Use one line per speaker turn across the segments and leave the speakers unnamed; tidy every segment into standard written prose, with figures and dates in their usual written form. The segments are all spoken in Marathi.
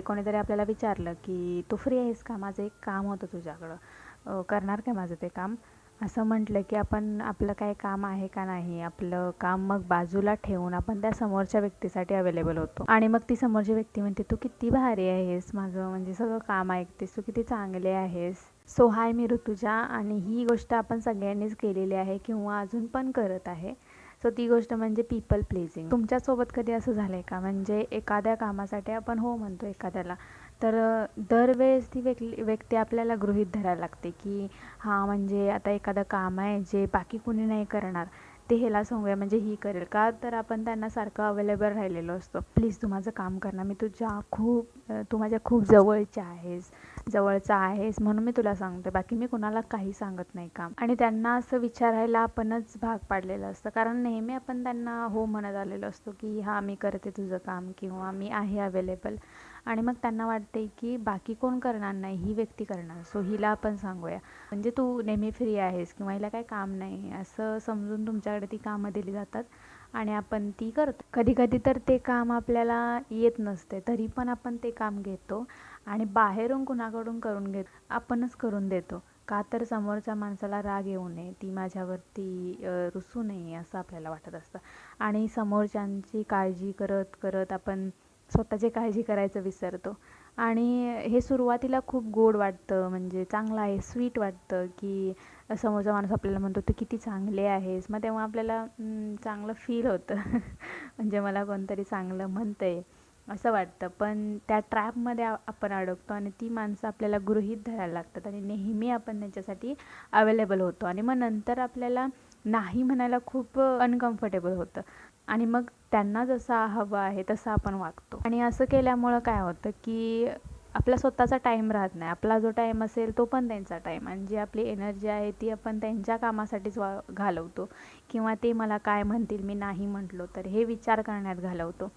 कोणीतरी आपल्याला विचारलं की तू फ्री आहेस का, माझं एक काम होतं तुझ्याकडं, करणार काय माझं ते काम, असं म्हटलं की आपण आपलं काय काम आहे का नाही, आपलं काम मग बाजूला ठेवून आपण त्या समोरच्या व्यक्तीसाठी अवेलेबल होतो. आणि मग ती समोरची व्यक्ती म्हणते तू किती भारी आहेस, माझं म्हणजे सगळं काम ऐकतेस, तू किती चांगले आहेस. सो हाय, मी ऋतुजा, आणि ही गोष्ट आपण सगळ्यांनीच केलेली आहे किंवा अजून पण करत आहे. सो ती गोष्ट म्हणजे पीपल प्लीजिंग. तुमच्यासोबत कधी असं झालं आहे का, म्हणजे एखाद्या कामासाठी आपण हो म्हणतो एखाद्याला, तर दरवेळेस ती व्यक्ती आपल्याला गृहीत धरायला लागते की हां, म्हणजे आता एखादं काम आहे जे बाकी कुणी नाही करणार, ते ह्याला सांगूया म्हणजे ही करेल का, तर आपण त्यांना सारखं अवेलेबल राहिलेलो असतो. प्लीज तू माझं काम कर ना, मी तू माझ्या खूप जवळचा आहेस म्हणून मी तुला सांगते, बाकी मी कुणाला काही सांगत नाही काम. आणि त्यांना असं विचारायला आपणच भाग पाडलेलं असतं, कारण नेहमी आपण त्यांना हो म्हणत आलेलो असतो की हां, मी करते तुझं काम किंवा मी आहे अवेलेबल. आणि मग त्यांना वाटते की बाकी कोण करणार नाही, ही व्यक्ती करणार, सो हिला आपण सांगूया, म्हणजे तू नेहमी फ्री आहेस किंवा हिला काही काम नाही असं समजून तुमच्याकडे ती कामं दिली जातात आणि आपण ती करतो. कधी कधी तर ते काम आपल्याला येत नसते, तरी पण आपण ते काम घेतो आणि बाहेरून कुणाकडून आपणच करून देतो. का तर समोरच्या माणसाला राग येऊ नये, ती माझ्यावरती रुसू नये असं आपल्याला वाटत असतं. आणि समोरच्यांची काळजी करत करत आपण स्वतःची काळजी करायचं विसरतो. आणि हे सुरुवातीला खूप गोड वाटतं, म्हणजे चांगलं आहे, स्वीट वाटतं की समोरचा माणूस आपल्याला म्हणतो तू किती चांगले आहेस, मग तेव्हा आपल्याला चांगलं फील होतं म्हणजे मला कोणतरी चांगलं म्हणतंय असं वाटतं. पण त्या ट्रॅपमध्ये आपण अडकतो आणि ती माणसं आपल्याला गृहीत धरायला लागतात आणि नेहमी आपण त्यांच्यासाठी अवेलेबल होतो आणि मग नंतर आपल्याला नाही म्हणायला खूप अनकम्फर्टेबल होतं आणि मग त्यांना जसा हवं आहे तसं आपण वागतो. आणि असं केल्यामुळं काय होतं की आपला स्वतःचा टाईम राहत नाही, आपला जो टाईम असेल तो पण त्यांचा टाईम, आणि जी आपली एनर्जी आहे ती आपण त्यांच्या कामासाठीच घालवतो किंवा ते मला काय म्हणतील मी नाही म्हटलो तर हे विचार करण्यात घालवतो.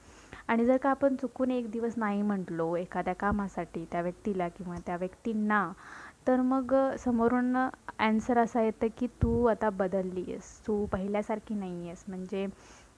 आणि जर का आपण चुकून एक दिवस नाही म्हटलो एखाद्या कामासाठी त्या व्यक्तीला किंवा त्या व्यक्तींना, तर मग समोरून ॲन्सर असा येतं की तू आता बदलली आहेस, तू पहिल्यासारखी नाही आहेस, म्हणजे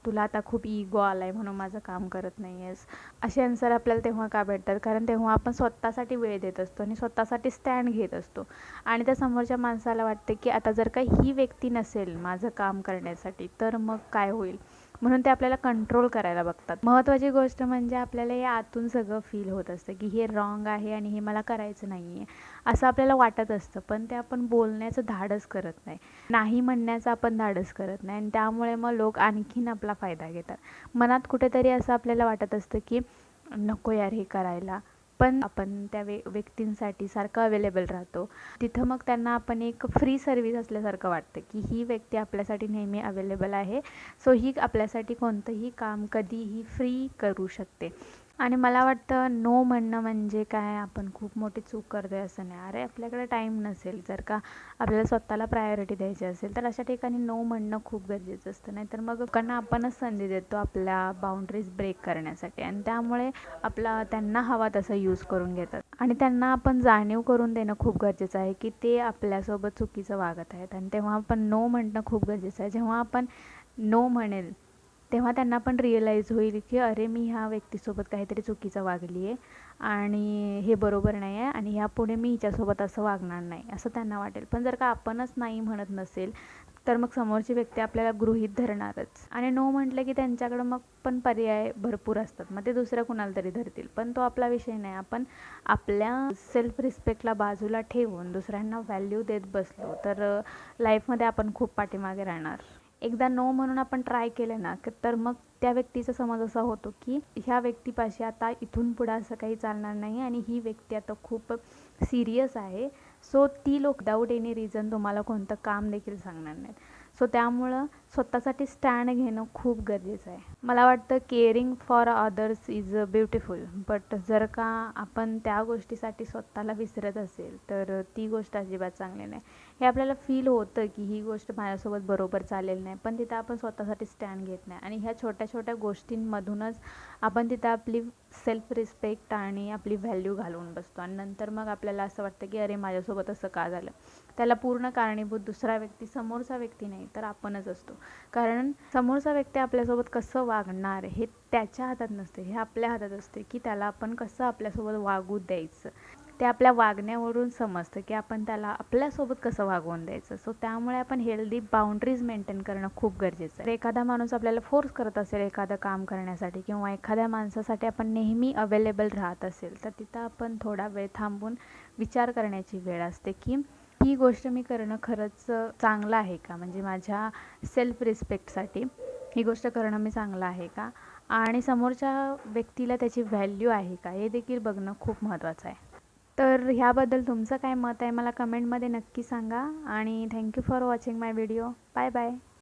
तुला आता खूप इगो आला आहे म्हणून माझं काम करत नाही आहेस. असे आन्सर आपल्याला तेव्हा का भेटतात, कारण तेव्हा आपण स्वतःसाठी वेळ देत असतो आणि स्वतःसाठी स्टँड घेत असतो. आणि त्या समोरच्या माणसाला वाटतं की आता जर का ही व्यक्ती नसेल माझं काम करण्यासाठी तर मग काय होईल, म्हणून ते आपल्याला कंट्रोल करायला बघतात. महत्त्वाची गोष्ट म्हणजे आपल्याला हे आतून सगळं फील होत असतं की हे रॉंग आहे आणि हे मला करायचं नाही आहे असं आपल्याला वाटत असतं, पण ते आपण बोलण्याचं धाडस करत नाही म्हणण्याचं आपण धाडस करत नाही, आणि त्यामुळे मग लोक आणखीन आपला फायदा घेतात. मनात कुठेतरी असं आपल्याला वाटत असतं की नको यार हे करायला, पण आपण त्या व्यक्तींसाठी सारखं अवेलेबल राहतो. तिथं मग त्यांना आपण एक फ्री सर्व्हिस असल्यासारखं वाटतं की ही व्यक्ती आपल्यासाठी नेहमी अवेलेबल आहे, सो ही आपल्यासाठी कोणतंही काम कधीही फ्री करू शकते. आणि मला वाटतं नो म्हणणं म्हणजे काय, आपण खूप मोठी चूक करतो आहे असं नाही. अरे आपल्याकडे टाईम नसेल, जर का आपल्याला स्वतःला प्रायोरिटी द्यायची असेल तर अशा ठिकाणी नो म्हणणं खूप गरजेचं असतं. नाहीतर मग लोकांना आपणच संधी देतो आपल्या बाउंड्रीज ब्रेक करण्यासाठी, आणि त्यामुळे त्यांना हवा तसं यूज करून घेतात. आणि त्यांना आपण जाणीव करून देणं खूप गरजेचं आहे की ते आपल्यासोबत चुकीचं वागत आहेत, आणि तेव्हा आपण नो म्हणणं खूप गरजेचं आहे. जेव्हा आपण नो म्हणेल तेव्हा त्यांना पण रिअलाईज होईल की अरे मी ह्या व्यक्तीसोबत काहीतरी चुकीचं वागली आहे आणि हे बरोबर नाही आहे, आणि ह्यापुढे मी हिच्यासोबत असं वागणार नाही असं त्यांना वाटेल. पण जर का आपणच नाही म्हणत नसेल तर मग समोरची व्यक्ती आपल्याला गृहीत धरणारच, आणि नो म्हटलं की त्यांच्याकडं मग पण पर्याय भरपूर असतात, मग ते दुसऱ्या कुणाला तरी धरतील. पण तो आपला विषय नाही. आपण आपल्या सेल्फ रिस्पेक्टला बाजूला ठेवून दुसऱ्यांना व्हॅल्यू देत बसलो तर लाईफमध्ये आपण खूप पाठीमागे राहणार. एकदा नो म्हणून आपण ट्राय केलं ना तर मग त्या व्यक्तीचा समज असा होतो की ह्या व्यक्तीपाशी आता इथून पुढं असं काही चालणार नाही आणि ही व्यक्ती आता खूप सिरियस आहे, सो ती लोक विदाऊट एनी रिझन तुम्हाला कोणतं काम देखील सांगणार नाहीत. सो त्यामुळं स्वतःसाठी स्टँड घेणं खूप गरजेचं आहे. मला वाटतं caring for others is beautiful, but जर का आपण त्या गोष्टीसाठी स्वतःला विसरत असेल तर ती गोष्ट अजिबात चांगली नाही. हे आपल्याला फील होतं की ही गोष्ट माझ्यासोबत बरोबर चालेल नाही, पण तिथं आपण स्वतःसाठी स्टँड घेत नाही, आणि ह्या छोट्या छोट्या गोष्टींमधूनच आपण तिथं आपली सेल्फ रिस्पेक्ट आणि आपली व्हॅल्यू घालवून बसतो आणि नंतर मग आपल्याला असं वाटतं की अरे माझ्यासोबत असं का झालं. त्याला पूर्ण कारणीभूत दुसरा व्यक्ती, समोरचा व्यक्ती नाही तर आपणच असतो. कारण समोरचा व्यक्ती आपल्यासोबत कसं वागणार हे त्याच्या हातात नसते, हे आपल्या हातात असते की त्याला आपण कसं आपल्यासोबत वागू द्यायचं. ते आपल्या वागण्यावरून समजतं की आपण त्याला आपल्यासोबत कसं वागवून द्यायचं. सो त्यामुळे आपण हेल्दी बाउंड्रीज मेंटेन करणं खूप गरजेचं आहे. एखादा माणूस आपल्याला फोर्स करत असेल एखादं काम करण्यासाठी किंवा एखाद्या माणसासाठी आपण नेहमी अवेलेबल राहत असेल तर तिथं आपण थोडा वेळ थांबून विचार करण्याची वेळ असते की ही गोष्ट मी करणं खरंच चांगलं आहे का, म्हणजे माझ्या सेल्फ रिस्पेक्टसाठी ही गोष्ट करणं मी चांगलं आहे का आणि समोरच्या व्यक्तीला त्याची व्हॅल्यू आहे का हे देखील बघणं खूप महत्त्वाचं आहे. तर ह्याबद्दल तुमचं काय मत आहे मला कमेंटमध्ये नक्की सांगा आणि thank you for watching my video. Bye bye.